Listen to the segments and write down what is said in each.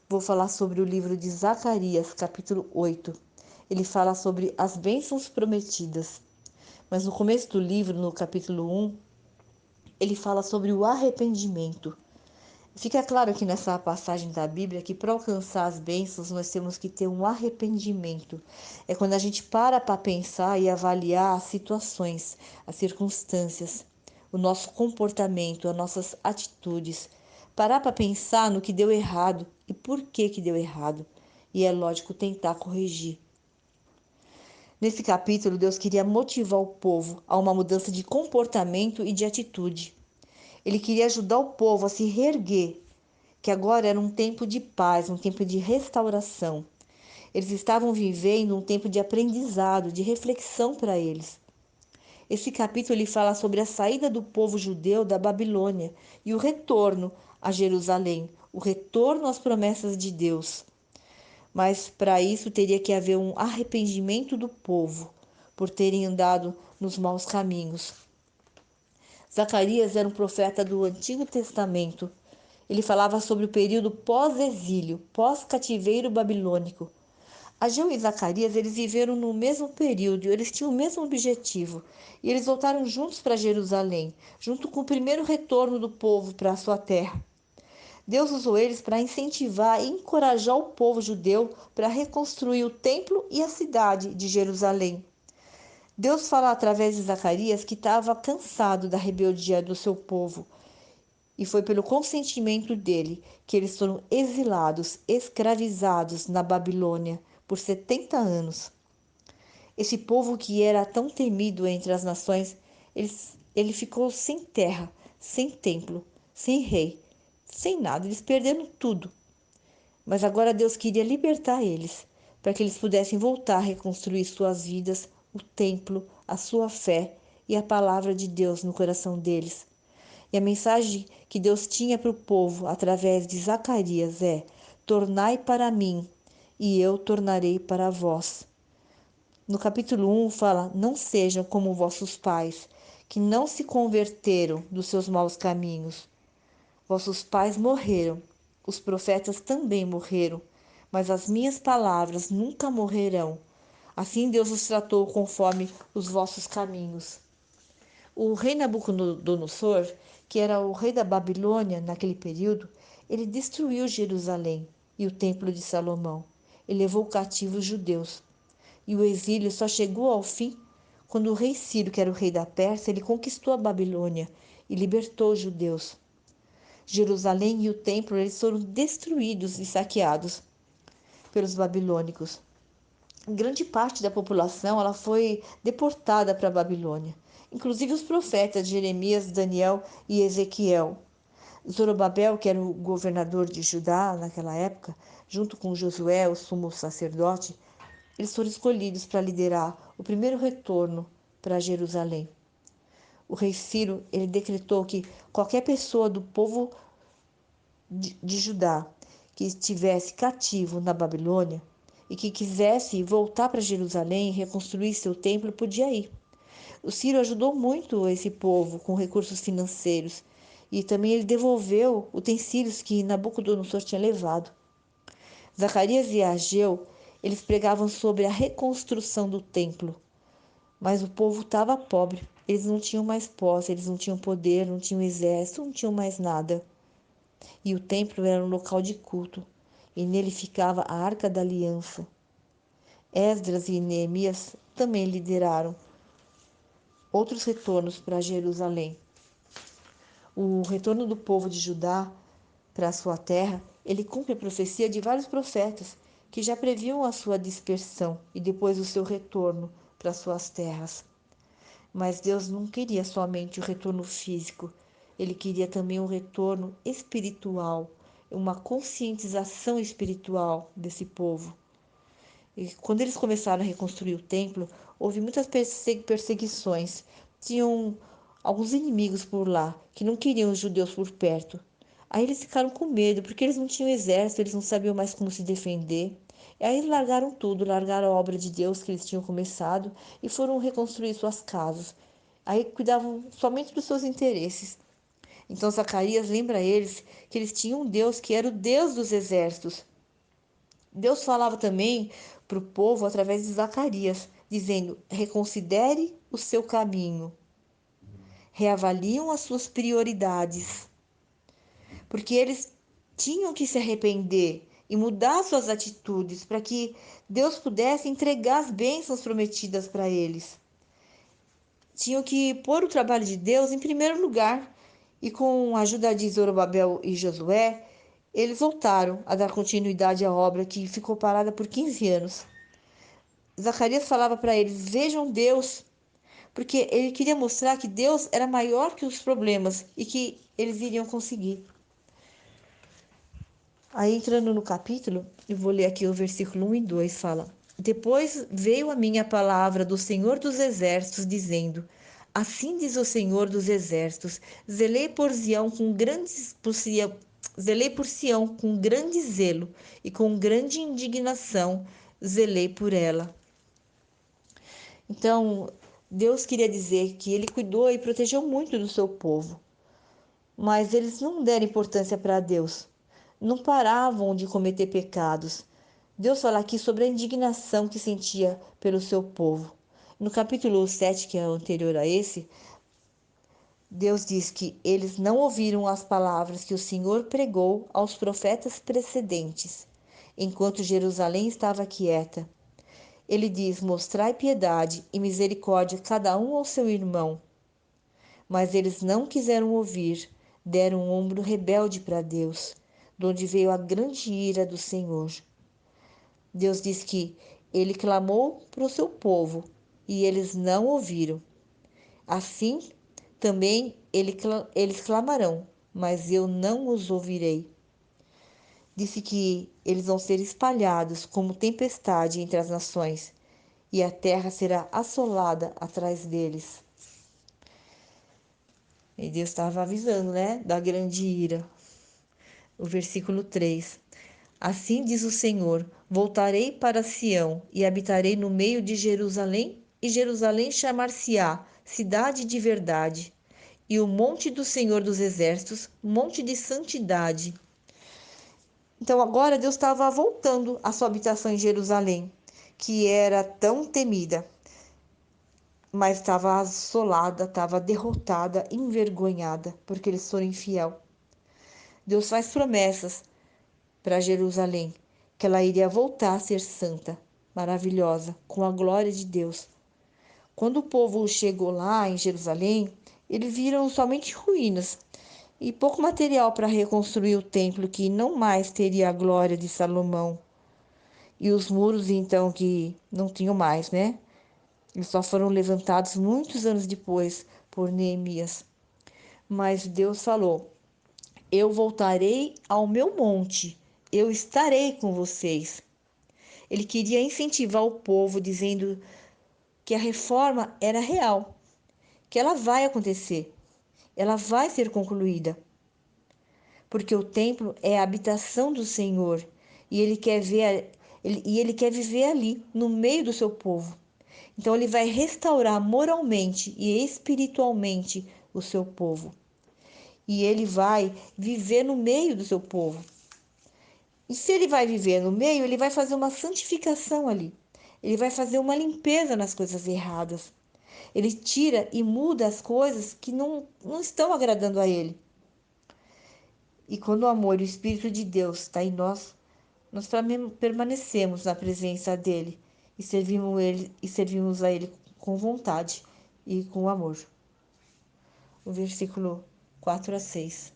Vou falar sobre o livro de Zacarias, capítulo 8. Ele fala sobre as bênçãos prometidas. Mas no começo do livro, no capítulo 1, ele fala sobre o arrependimento. Fica claro aqui nessa passagem da Bíblia que para alcançar as bênçãos nós temos que ter um arrependimento. É quando a gente para pensar e avaliar as situações, as circunstâncias, o nosso comportamento, as nossas atitudes. Parar para pensar no que deu errado e por que deu errado. E é lógico tentar corrigir. Nesse capítulo, Deus queria motivar o povo a uma mudança de comportamento e de atitude. Ele queria ajudar o povo a se reerguer, que agora era um tempo de paz, um tempo de restauração. Eles estavam vivendo um tempo de aprendizado, de reflexão para eles. Esse capítulo ele fala sobre a saída do povo judeu da Babilônia e o retorno a Jerusalém, o retorno às promessas de Deus. Mas para isso teria que haver um arrependimento do povo por terem andado nos maus caminhos. Zacarias era um profeta do Antigo Testamento. Ele falava sobre o período pós-exílio, pós-cativeiro babilônico. Ageu e Zacarias, eles viveram no mesmo período, eles tinham o mesmo objetivo. E eles voltaram juntos para Jerusalém, junto com o primeiro retorno do povo para a sua terra. Deus usou eles para incentivar e encorajar o povo judeu para reconstruir o templo e a cidade de Jerusalém. Deus fala através de Zacarias que estava cansado da rebeldia do seu povo. E foi pelo consentimento dele que eles foram exilados, escravizados na Babilônia por 70 anos. Esse povo que era tão temido entre as nações, ele ficou sem terra, sem templo, sem rei, sem nada. Eles perderam tudo. Mas agora Deus queria libertar eles, para que eles pudessem voltar a reconstruir suas vidas, o templo, a sua fé e a palavra de Deus no coração deles. E a mensagem que Deus tinha para o povo através de Zacarias é: tornai para mim, e eu tornarei para vós. No capítulo 1 fala: não sejam como vossos pais, que não se converteram dos seus maus caminhos. Vossos pais morreram, os profetas também morreram, mas as minhas palavras nunca morrerão. Assim Deus os tratou conforme os vossos caminhos. O rei Nabucodonosor, que era o rei da Babilônia naquele período, ele destruiu Jerusalém e o templo de Salomão. Ele levou cativos os judeus. E o exílio só chegou ao fim quando o rei Ciro, que era o rei da Pérsia, ele conquistou a Babilônia e libertou os judeus. Jerusalém e o templo eles foram destruídos e saqueados pelos babilônicos. Grande parte da população ela foi deportada para a Babilônia, inclusive os profetas Jeremias, Daniel e Ezequiel. Zorobabel, que era o governador de Judá naquela época, junto com Josué, o sumo sacerdote, eles foram escolhidos para liderar o primeiro retorno para Jerusalém. O rei Ciro ele decretou que qualquer pessoa do povo de Judá que estivesse cativo na Babilônia e que quisesse voltar para Jerusalém e reconstruir seu templo, podia ir. O Ciro ajudou muito esse povo com recursos financeiros e também ele devolveu utensílios que Nabucodonosor tinha levado. Zacarias e Ageu, eles pregavam sobre a reconstrução do templo, mas o povo estava pobre, eles não tinham mais posse, eles não tinham poder, não tinham exército, não tinham mais nada. E o templo era um local de culto, e nele ficava a Arca da Aliança. Esdras e Neemias também lideraram outros retornos para Jerusalém. O retorno do povo de Judá para a sua terra, ele cumpre a profecia de vários profetas que já previam a sua dispersão e depois o seu retorno para suas terras. Mas Deus não queria somente o retorno físico, ele queria também um retorno espiritual, uma conscientização espiritual desse povo. E quando eles começaram a reconstruir o templo, houve muitas perseguições. Tinham alguns inimigos por lá que não queriam os judeus por perto. Aí eles ficaram com medo, porque eles não tinham exército, eles não sabiam mais como se defender. E aí eles largaram tudo, largaram a obra de Deus que eles tinham começado e foram reconstruir suas casas. Aí cuidavam somente dos seus interesses. Então Zacarias lembra a eles que eles tinham um Deus que era o Deus dos exércitos. Deus falava também para o povo através de Zacarias, dizendo: reconsidere o seu caminho, reavaliam as suas prioridades, porque eles tinham que se arrepender e mudar suas atitudes para que Deus pudesse entregar as bênçãos prometidas para eles. Tinham que pôr o trabalho de Deus em primeiro lugar. E com a ajuda de Zorobabel e Josué, eles voltaram a dar continuidade à obra que ficou parada por 15 anos. Zacarias falava para eles: vejam Deus, porque ele queria mostrar que Deus era maior que os problemas e que eles iriam conseguir. Aí, entrando no capítulo, eu vou ler aqui o versículo 1 e 2, fala: depois veio a mim a palavra do Senhor dos Exércitos, dizendo: assim diz o Senhor dos Exércitos, zelei por Sião com grande zelo e com grande indignação zelei por ela. Então, Deus queria dizer que ele cuidou e protegeu muito do seu povo, mas eles não deram importância para Deus, não paravam de cometer pecados. Deus fala aqui sobre a indignação que sentia pelo seu povo. No capítulo 7, que é o anterior a esse, Deus diz que eles não ouviram as palavras que o Senhor pregou aos profetas precedentes, enquanto Jerusalém estava quieta. Ele diz: mostrai piedade e misericórdia cada um ao seu irmão. Mas eles não quiseram ouvir, deram um ombro rebelde para Deus, de onde veio a grande ira do Senhor. Deus diz que ele clamou para o seu povo e eles não ouviram. Assim, também eles clamarão, mas eu não os ouvirei. Disse que eles vão ser espalhados como tempestade entre as nações, e a terra será assolada atrás deles. E Deus estava avisando, né, da grande ira. O versículo 3. Assim diz o Senhor: voltarei para Sião e habitarei no meio de Jerusalém, e Jerusalém chamar-se-á cidade de verdade, e o monte do Senhor dos Exércitos, monte de santidade. Então agora Deus estava voltando à sua habitação em Jerusalém, que era tão temida, mas estava assolada, estava derrotada, envergonhada, porque eles foram infiel. Deus faz promessas para Jerusalém, que ela iria voltar a ser santa, maravilhosa, com a glória de Deus. Quando o povo chegou lá em Jerusalém, eles viram somente ruínas e pouco material para reconstruir o templo, que não mais teria a glória de Salomão. E os muros, então, que não tinham mais, né? Eles só foram levantados muitos anos depois por Neemias. Mas Deus falou: eu voltarei ao meu monte, eu estarei com vocês. Ele queria incentivar o povo, dizendo que a reforma era real, que ela vai acontecer, ela vai ser concluída, porque o templo é a habitação do Senhor e ele quer viver ali, no meio do seu povo. Então ele vai restaurar moralmente e espiritualmente o seu povo. E ele vai viver no meio do seu povo. E se ele vai viver no meio, ele vai fazer uma santificação ali. Ele vai fazer uma limpeza nas coisas erradas. Ele tira e muda as coisas que não estão agradando a ele. E quando o amor e o Espírito de Deus está em nós, nós permanecemos na presença dele e servimos a ele com vontade e com amor. O versículo 4 a 6.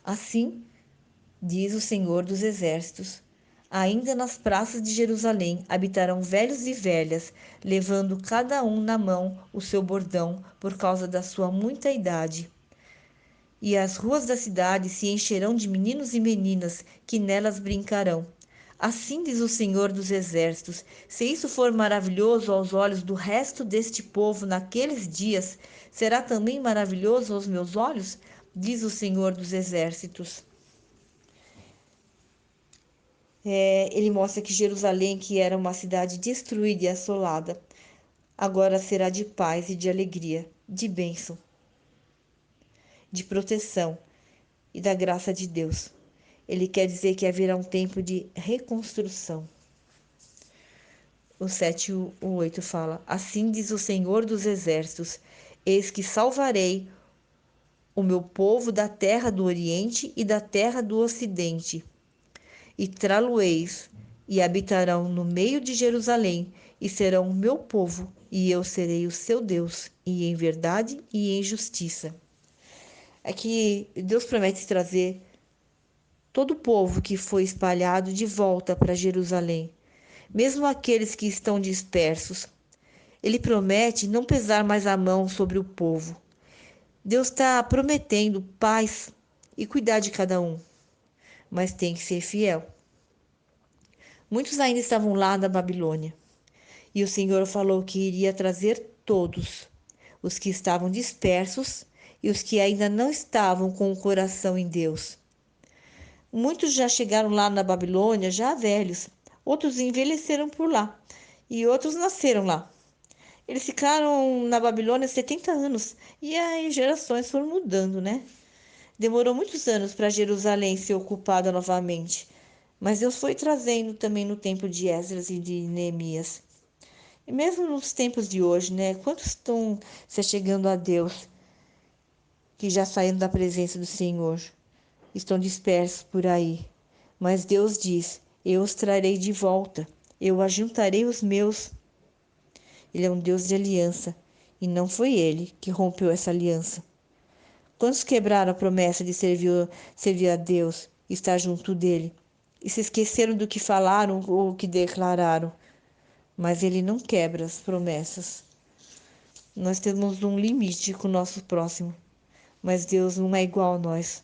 Assim diz o Senhor dos Exércitos: ainda nas praças de Jerusalém habitarão velhos e velhas, levando cada um na mão o seu bordão por causa da sua muita idade. E as ruas da cidade se encherão de meninos e meninas que nelas brincarão. Assim diz o Senhor dos Exércitos: se isso for maravilhoso aos olhos do resto deste povo naqueles dias, será também maravilhoso aos meus olhos? Diz o Senhor dos Exércitos. Ele mostra que Jerusalém, que era uma cidade destruída e assolada, agora será de paz e de alegria, de bênção, de proteção e da graça de Deus. Ele quer dizer que haverá um tempo de reconstrução. O 7 e o 8 fala: Assim diz o Senhor dos Exércitos: Eis que salvarei o meu povo da terra do Oriente e da terra do Ocidente, e trá-lo-eis, e habitarão no meio de Jerusalém, e serão o meu povo, e eu serei o seu Deus, e em verdade e em justiça. É que Deus promete trazer todo o povo que foi espalhado de volta para Jerusalém, mesmo aqueles que estão dispersos. Ele promete não pesar mais a mão sobre o povo. Deus está prometendo paz e cuidar de cada um, mas tem que ser fiel. Muitos ainda estavam lá na Babilônia, e o Senhor falou que iria trazer todos, os que estavam dispersos e os que ainda não estavam com o coração em Deus. Muitos já chegaram lá na Babilônia, já velhos, outros envelheceram por lá, e outros nasceram lá. Eles ficaram na Babilônia 70 anos, e aí gerações foram mudando, né? Demorou muitos anos para Jerusalém ser ocupada novamente, mas Deus foi trazendo também no tempo de Esdras e de Neemias. E mesmo nos tempos de hoje, né? Quantos estão se chegando a Deus, que já saíram da presença do Senhor, estão dispersos por aí. Mas Deus diz: Eu os trarei de volta, eu ajuntarei os meus. Ele é um Deus de aliança, e não foi ele que rompeu essa aliança. Quantos quebraram a promessa de servir a Deus, estar junto dele, e se esqueceram do que falaram ou que declararam? Mas ele não quebra as promessas. Nós temos um limite com o nosso próximo, mas Deus não é igual a nós.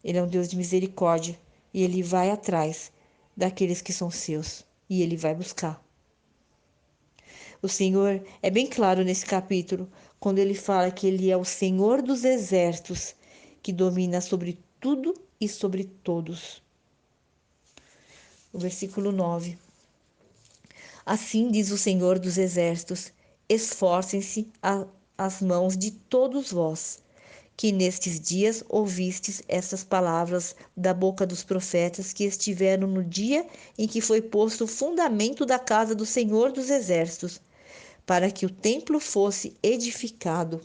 Ele é um Deus de misericórdia, e ele vai atrás daqueles que são seus, e ele vai buscar. O Senhor é bem claro nesse capítulo, quando ele fala que ele é o Senhor dos exércitos, que domina sobre tudo e sobre todos. O versículo 9. Assim diz o Senhor dos exércitos: esforcem-se as mãos de todos vós, que nestes dias ouvistes estas palavras da boca dos profetas que estiveram no dia em que foi posto o fundamento da casa do Senhor dos exércitos, para que o templo fosse edificado.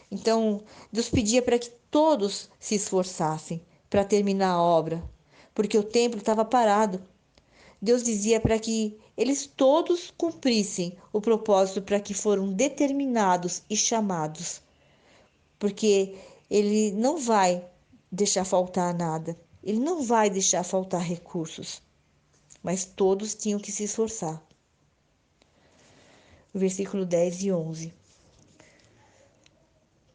Então, Deus pedia para que todos se esforçassem para terminar a obra, porque o templo estava parado. Deus dizia para que eles todos cumprissem o propósito para que foram determinados e chamados, porque Ele não vai deixar faltar nada, Ele não vai deixar faltar recursos, mas todos tinham que se esforçar. Versículo 10 e 11.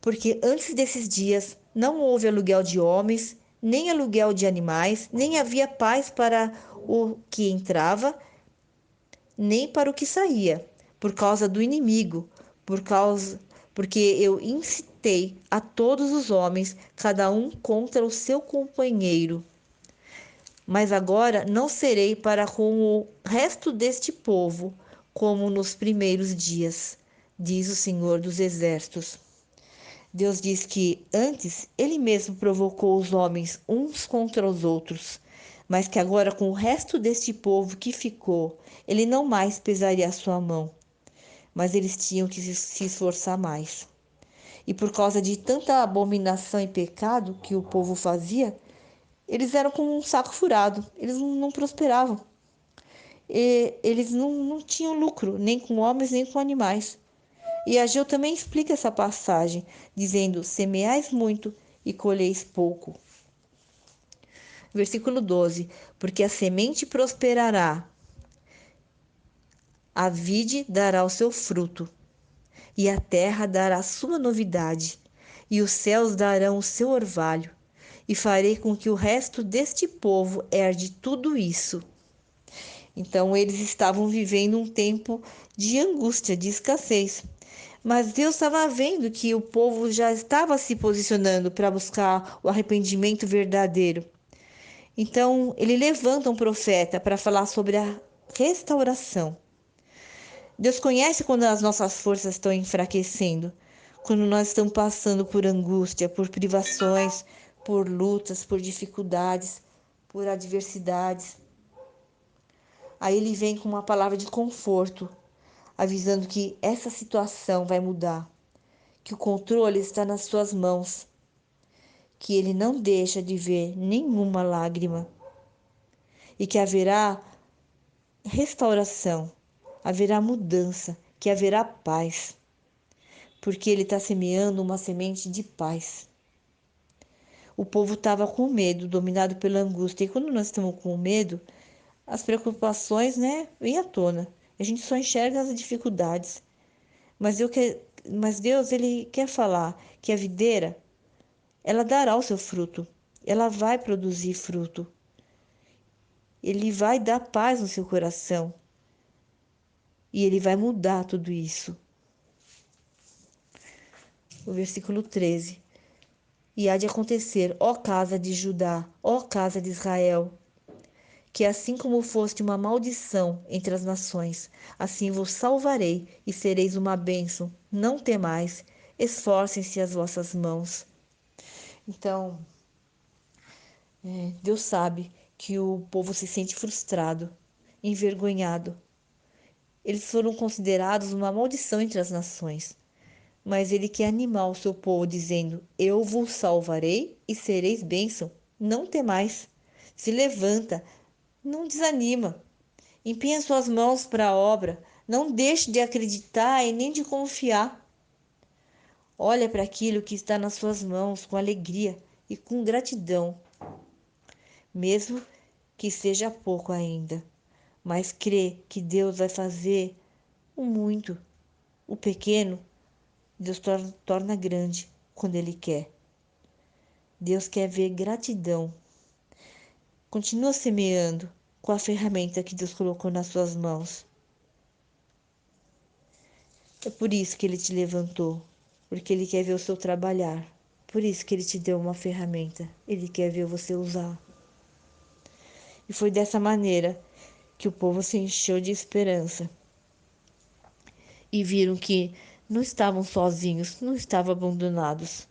Porque antes desses dias não houve aluguel de homens, nem aluguel de animais, nem havia paz para o que entrava, nem para o que saía, por causa do inimigo, porque eu incitei a todos os homens, cada um contra o seu companheiro. Mas agora não serei para com o resto deste povo, como nos primeiros dias, diz o Senhor dos Exércitos. Deus diz que antes ele mesmo provocou os homens uns contra os outros, mas que agora com o resto deste povo que ficou, ele não mais pesaria a sua mão, mas eles tinham que se esforçar mais. E por causa de tanta abominação e pecado que o povo fazia, eles eram como um saco furado, eles não prosperavam. Eles não tinham lucro, nem com homens, nem com animais. E Ageu também explica essa passagem, dizendo: semeais muito e colheis pouco. Versículo 12: porque a semente prosperará, a vide dará o seu fruto, e a terra dará a sua novidade, e os céus darão o seu orvalho, e farei com que o resto deste povo herde tudo isso. Então eles estavam vivendo um tempo de angústia, de escassez. Mas Deus estava vendo que o povo já estava se posicionando para buscar o arrependimento verdadeiro. Então ele levanta um profeta para falar sobre a restauração. Deus conhece quando as nossas forças estão enfraquecendo, quando nós estamos passando por angústia, por privações, por lutas, por dificuldades. por adversidades. Aí ele vem com uma palavra de conforto, avisando que essa situação vai mudar, que o controle está nas suas mãos, que ele não deixa de ver nenhuma lágrima e que haverá restauração, haverá mudança, que haverá paz, porque ele está semeando uma semente de paz. O povo estava com medo, dominado pela angústia, e quando nós estamos com medo, as preocupações, né, vêm à tona. A gente só enxerga as dificuldades. Mas Deus, ele quer falar que a videira, ela dará o seu fruto. Ela vai produzir fruto. Ele vai dar paz no seu coração. E ele vai mudar tudo isso. O versículo 13. E há de acontecer, ó casa de Judá, ó casa de Israel, que assim como foste uma maldição entre as nações, assim vos salvarei e sereis uma bênção. Não temais, esforcem-se as vossas mãos. Então, Deus sabe que o povo se sente frustrado, envergonhado. Eles foram considerados uma maldição entre as nações. Mas ele quer animar o seu povo, dizendo: Eu vos salvarei e sereis bênção. Não temais. Se levanta, não desanima. Empenha suas mãos para a obra. Não deixe de acreditar e nem de confiar. Olha para aquilo que está nas suas mãos com alegria e com gratidão, mesmo que seja pouco ainda. Mas crê que Deus vai fazer o muito. O pequeno, Deus torna grande quando Ele quer. Deus quer ver gratidão. Continua semeando com a ferramenta que Deus colocou nas suas mãos. É por isso que Ele te levantou, porque Ele quer ver o seu trabalhar. Por isso que Ele te deu uma ferramenta. Ele quer ver você usar. E foi dessa maneira que o povo se encheu de esperança. E viram que não estavam sozinhos, não estavam abandonados.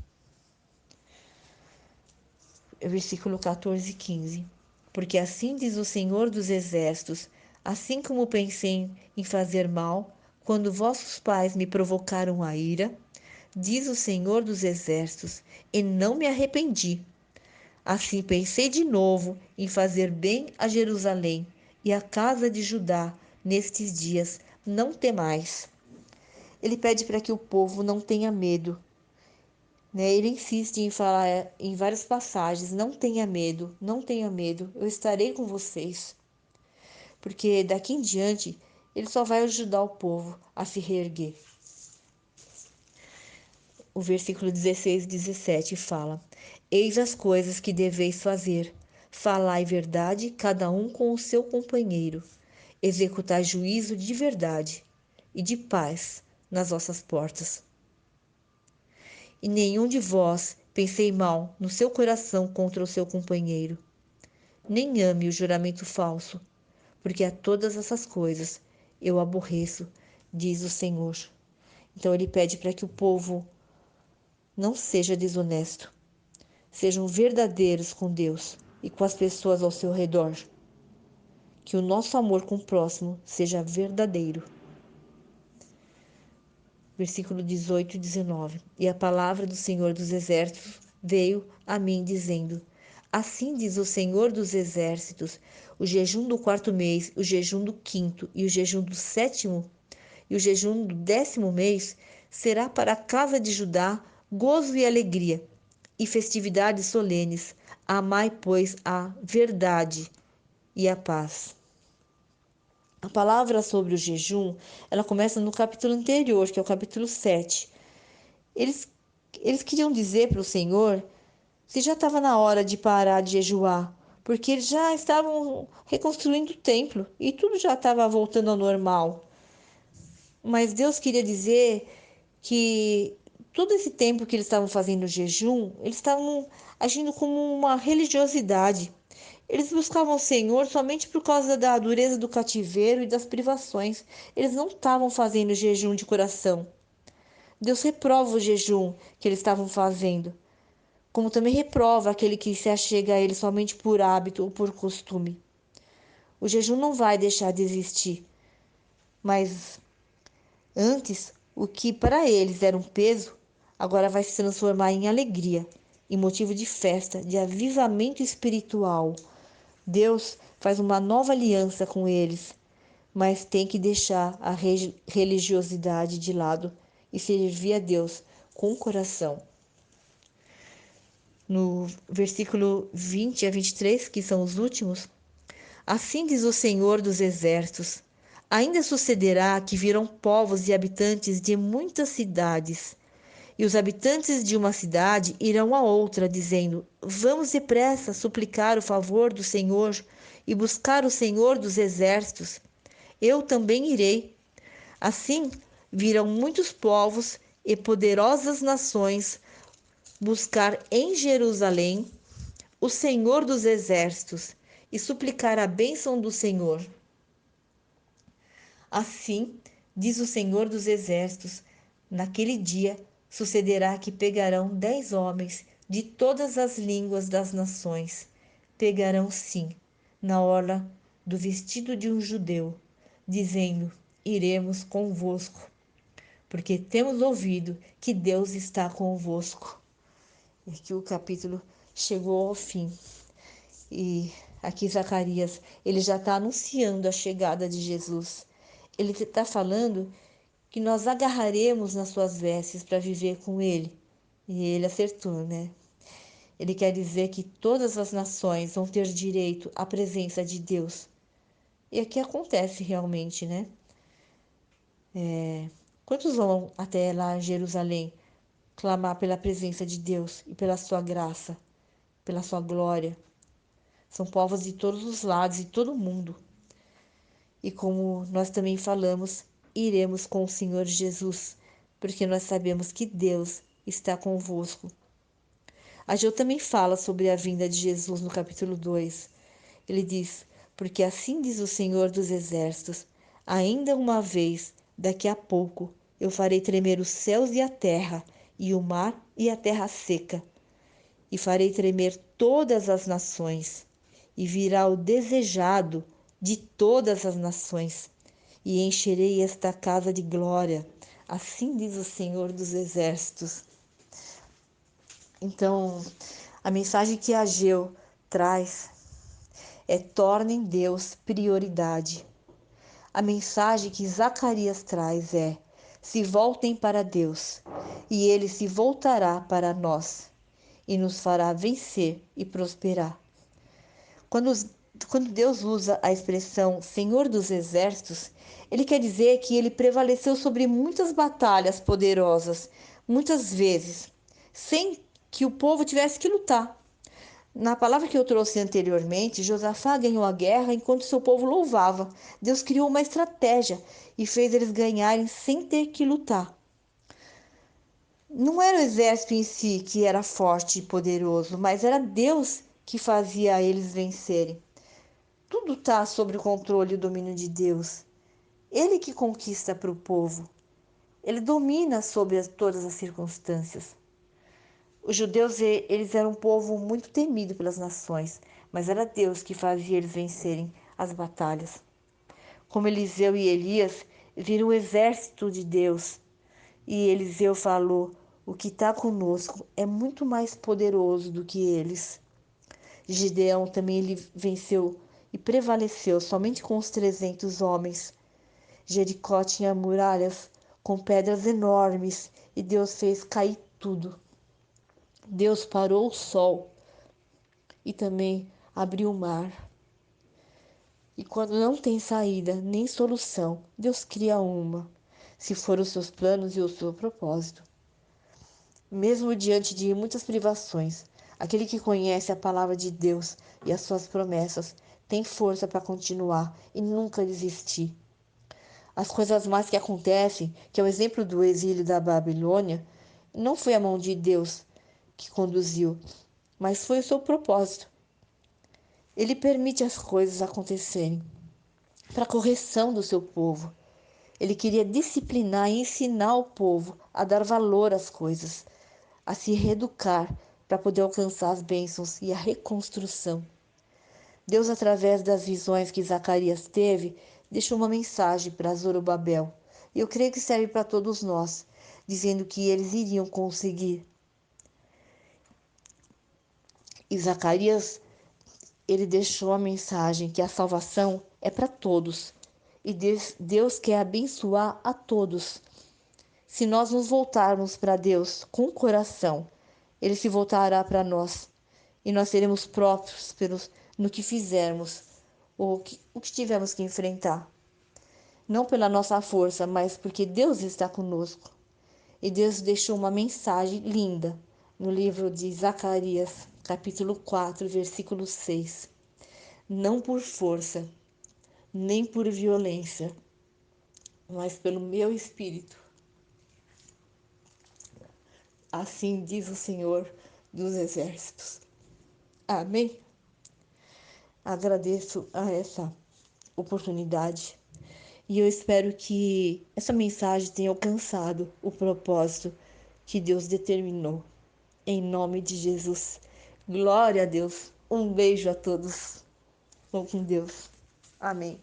Versículo 14 e 15. Porque assim diz o Senhor dos Exércitos, assim como pensei em fazer mal, quando vossos pais me provocaram a ira, diz o Senhor dos Exércitos, e não me arrependi. Assim pensei de novo em fazer bem a Jerusalém e à casa de Judá nestes dias. Não temais. Ele pede para que o povo não tenha medo. Ele insiste em falar em várias passagens: não tenha medo, não tenha medo, eu estarei com vocês. Porque daqui em diante ele só vai ajudar o povo a se reerguer. O versículo 16 e 17 fala: Eis as coisas que deveis fazer. Falai verdade, cada um com o seu companheiro. Executai juízo de verdade e de paz nas vossas portas. E nenhum de vós pensei mal no seu coração contra o seu companheiro. Nem ame o juramento falso, porque a todas essas coisas eu aborreço, diz o Senhor. Então ele pede para que o povo não seja desonesto, sejam verdadeiros com Deus e com as pessoas ao seu redor. Que o nosso amor com o próximo seja verdadeiro. Versículo 18 e 19. E a palavra do Senhor dos Exércitos veio a mim, dizendo: Assim diz o Senhor dos Exércitos: o jejum do 4º mês, o jejum do 5º e o jejum do 7º e o jejum do 10º mês será para a casa de Judá gozo e alegria e festividades solenes. Amai, pois, a verdade e a paz. A palavra sobre o jejum, ela começa no capítulo anterior, que é o capítulo 7. Eles, eles queriam dizer para o Senhor se já estava na hora de parar de jejuar, porque eles já estavam reconstruindo o templo e tudo já estava voltando ao normal. Mas Deus queria dizer que todo esse tempo que eles estavam fazendo o jejum, eles estavam agindo como uma religiosidade. Eles buscavam o Senhor somente por causa da dureza do cativeiro e das privações. Eles não estavam fazendo jejum de coração. Deus reprova o jejum que eles estavam fazendo, como também reprova aquele que se achega a ele somente por hábito ou por costume. O jejum não vai deixar de existir, mas antes, o que para eles era um peso, agora vai se transformar em alegria, em motivo de festa, de avivamento espiritual. Deus faz uma nova aliança com eles, mas tem que deixar a religiosidade de lado e servir a Deus com o coração. No versículo 20 a 23, que são os últimos, assim diz o Senhor dos Exércitos: ainda sucederá que virão povos e habitantes de muitas cidades, e os habitantes de uma cidade irão a outra, dizendo: vamos depressa suplicar o favor do Senhor e buscar o Senhor dos Exércitos. Eu também irei. Assim virão muitos povos e poderosas nações buscar em Jerusalém o Senhor dos Exércitos e suplicar a bênção do Senhor. Assim, diz o Senhor dos Exércitos, naquele dia sucederá que pegarão 10 homens de todas as línguas das nações. Pegarão sim, na orla do vestido de um judeu, dizendo: iremos convosco, porque temos ouvido que Deus está convosco. E que o capítulo chegou ao fim. E aqui Zacarias, ele já está anunciando a chegada de Jesus. Ele está falando que nós agarraremos nas suas vestes para viver com ele. E ele acertou, né? Ele quer dizer que todas as nações vão ter direito à presença de Deus. E aqui acontece realmente, né? Quantos vão até lá em Jerusalém clamar pela presença de Deus e pela sua graça, pela sua glória? São povos de todos os lados e todo mundo. E como nós também falamos, iremos com o Senhor Jesus, porque nós sabemos que Deus está convosco. Ageu também fala sobre a vinda de Jesus no capítulo 2. Ele diz: porque assim diz o Senhor dos Exércitos, ainda uma vez, daqui a pouco, eu farei tremer os céus e a terra, e o mar e a terra seca, e farei tremer todas as nações, e virá o desejado de todas as nações, e encherei esta casa de glória. Assim diz o Senhor dos Exércitos. Então, a mensagem que Ageu traz é: tornem Deus prioridade. A mensagem que Zacarias traz é: se voltem para Deus, e Ele se voltará para nós, e nos fará vencer e prosperar. Quando Deus usa a expressão Senhor dos Exércitos, Ele quer dizer que Ele prevaleceu sobre muitas batalhas poderosas, muitas vezes, sem que o povo tivesse que lutar. Na palavra que eu trouxe anteriormente, Josafá ganhou a guerra enquanto seu povo louvava. Deus criou uma estratégia e fez eles ganharem sem ter que lutar. Não era o exército em si que era forte e poderoso, mas era Deus que fazia eles vencerem. Tudo está sob o controle e o domínio de Deus. Ele que conquista para o povo. Ele domina sobre todas as circunstâncias. Os judeus, eles eram um povo muito temido pelas nações, mas era Deus que fazia eles vencerem as batalhas. Como Eliseu e Elias viram o exército de Deus, e Eliseu falou: o que está conosco é muito mais poderoso do que eles. Gideão também ele venceu e prevaleceu somente com os 300 homens. Jericó tinha muralhas com pedras enormes e Deus fez cair tudo. Deus parou o sol e também abriu o mar. E quando não tem saída nem solução, Deus cria uma, se for os seus planos e o seu propósito. Mesmo diante de muitas privações, aquele que conhece a palavra de Deus e as suas promessas tem força para continuar e nunca desistir. As coisas más que acontecem, que é o exemplo do exílio da Babilônia, não foi a mão de Deus que conduziu, mas foi o seu propósito. Ele permite as coisas acontecerem para a correção do seu povo. Ele queria disciplinar e ensinar o povo a dar valor às coisas, a se reeducar para poder alcançar as bênçãos e a reconstrução. Deus, através das visões que Zacarias teve, deixou uma mensagem para Zorobabel. E eu creio que serve para todos nós, dizendo que eles iriam conseguir. E Zacarias, ele deixou a mensagem que a salvação é para todos. E Deus quer abençoar a todos. Se nós nos voltarmos para Deus com o coração, Ele se voltará para nós. E nós seremos prósperos no que fizermos, o que tivermos que enfrentar. Não pela nossa força, mas porque Deus está conosco. E Deus deixou uma mensagem linda no livro de Zacarias, capítulo 4, versículo 6. Não por força, nem por violência, mas pelo meu espírito. Assim diz o Senhor dos Exércitos. Amém? Agradeço a essa oportunidade e eu espero que essa mensagem tenha alcançado o propósito que Deus determinou. Em nome de Jesus. Glória a Deus. Um beijo a todos. Vão com Deus. Amém.